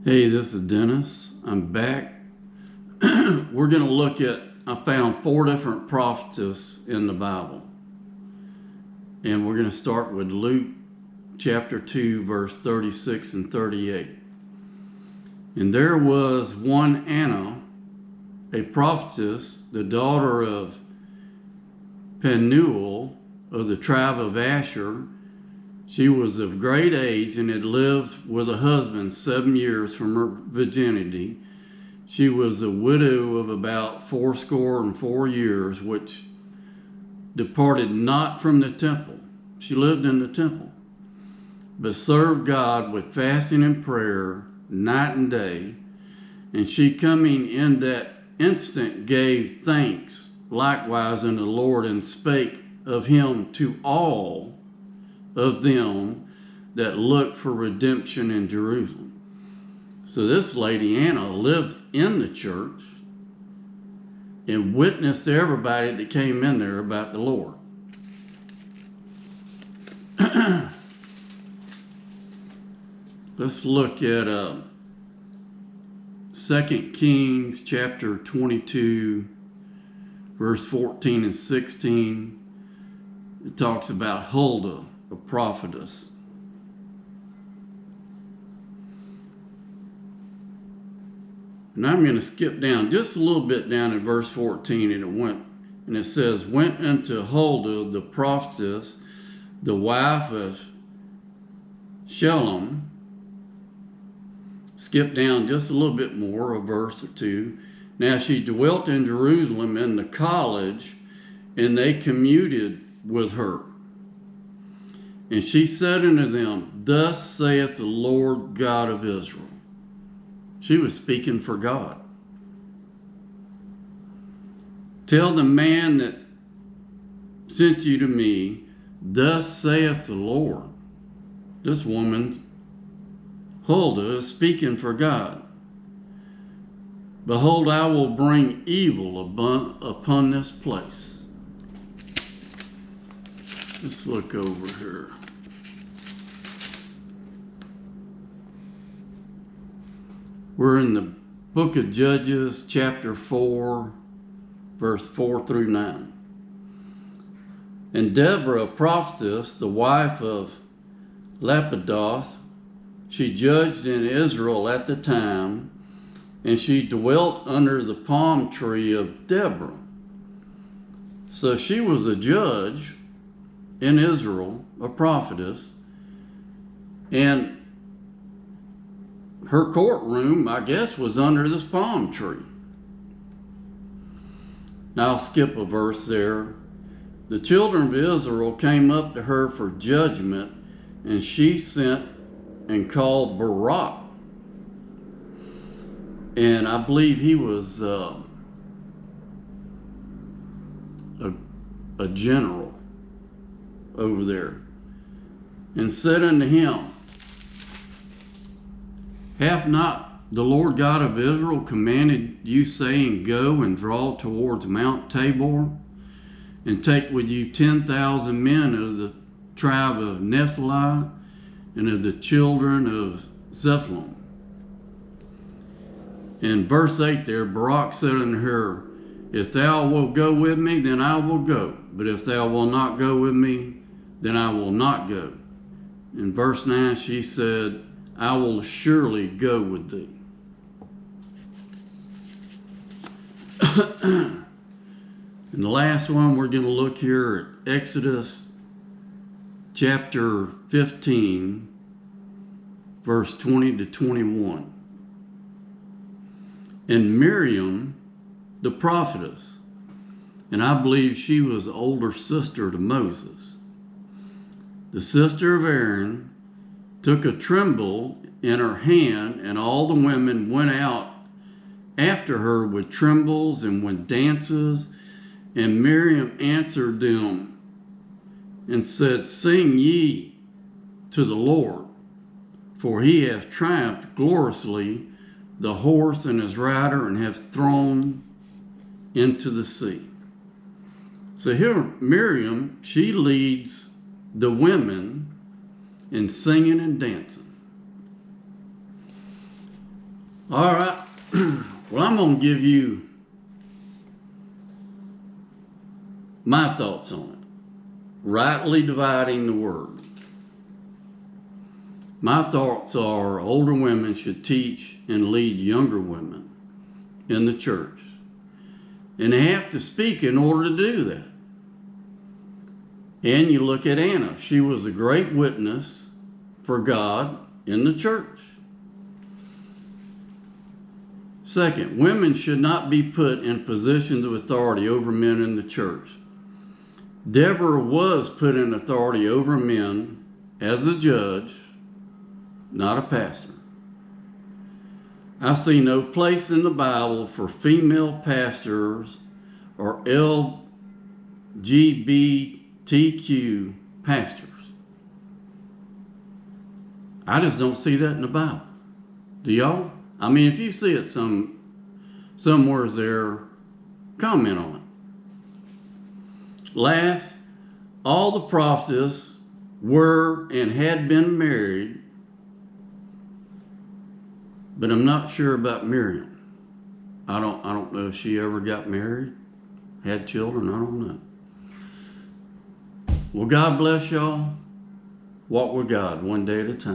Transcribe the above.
Hey, this is Dennis. I'm back. We're going to look at, I found 4 different prophetess in the Bible. And we're going to start with Luke chapter 2, verse 36 and 38. And there was one Anna, a prophetess, the daughter of Penuel of the tribe of Asher. She was of great age and had lived with a husband 7 years from her virginity. She was a widow of about 84 years, which departed not from the temple. She lived in the temple, but served God with fasting and prayer night and day. And she, coming in that instant, gave thanks likewise unto the Lord, and spake of him to all of them that looked for redemption in Jerusalem. So this lady Anna lived in the church and witnessed to everybody that came in there about the Lord. Let's look at 2 Kings chapter 22, verse 14 and 16. It talks about Huldah, a prophetess. And I'm going to skip down just a little bit down in verse 14, and it says, went unto Huldah the prophetess, the wife of Shalom. Skip down just a little bit more, a verse or two. Now she dwelt in Jerusalem in the college, and they commuted with her. And she said unto them, thus saith the Lord God of Israel. She was speaking for God. Tell the man that sent you to me, thus saith the Lord. This woman, Huldah, is speaking for God. Behold, I will bring evil upon this place. Let's look over here. We're in the book of Judges, chapter 4, verse 4 through 9. And Deborah, a prophetess, the wife of Lapidoth, she judged in Israel at the time, and she dwelt under the palm tree of Deborah. So she was a judge in Israel, a prophetess, and her courtroom, I guess, was under this palm tree. Now I'll skip a verse there. The children of Israel came up to her for judgment, and she sent and called Barak. And I believe he was a general over there, and said unto him, hath not the Lord God of Israel commanded you, saying, go and draw towards Mount Tabor, and take with you 10,000 men of the tribe of Nephtali, and of the children of Zebulun? In verse 8 there, Barak said unto her, if thou wilt go with me, then I will go. But if thou wilt not go with me, then I will not go. In verse 9 she said, I will surely go with thee. And the last one, we're going to look here at Exodus chapter 15, verse 20 to 21. And Miriam, the prophetess, and I believe she was the older sister to Moses, the sister of Aaron, took a tremble in her hand, and all the women went out after her with trembles and with dances. And Miriam answered them and said, sing ye to the Lord, for he hath triumphed gloriously the horse and his rider, and hath thrown into the sea. So here Miriam, she leads the women in singing and dancing. All right. Well, I'm going to give you my thoughts on it. Rightly dividing the word. My thoughts are older women should teach and lead younger women in the church. And they have to speak in order to do that. And you look at Anna. She was a great witness for God in the church. Second, women should not be put in positions of authority over men in the church. Deborah was put in authority over men as a judge, not a pastor. I see no place in the Bible for female pastors or LGBTQ pastors. I just don't see that in the Bible. Do y'all? I mean, if you see it somewhere there, comment on it. Last, all the prophetess were and had been married, but I'm not sure about Miriam. I don't know if she ever got married, had children. I don't know. Well, God bless y'all. Walk with God one day at a time.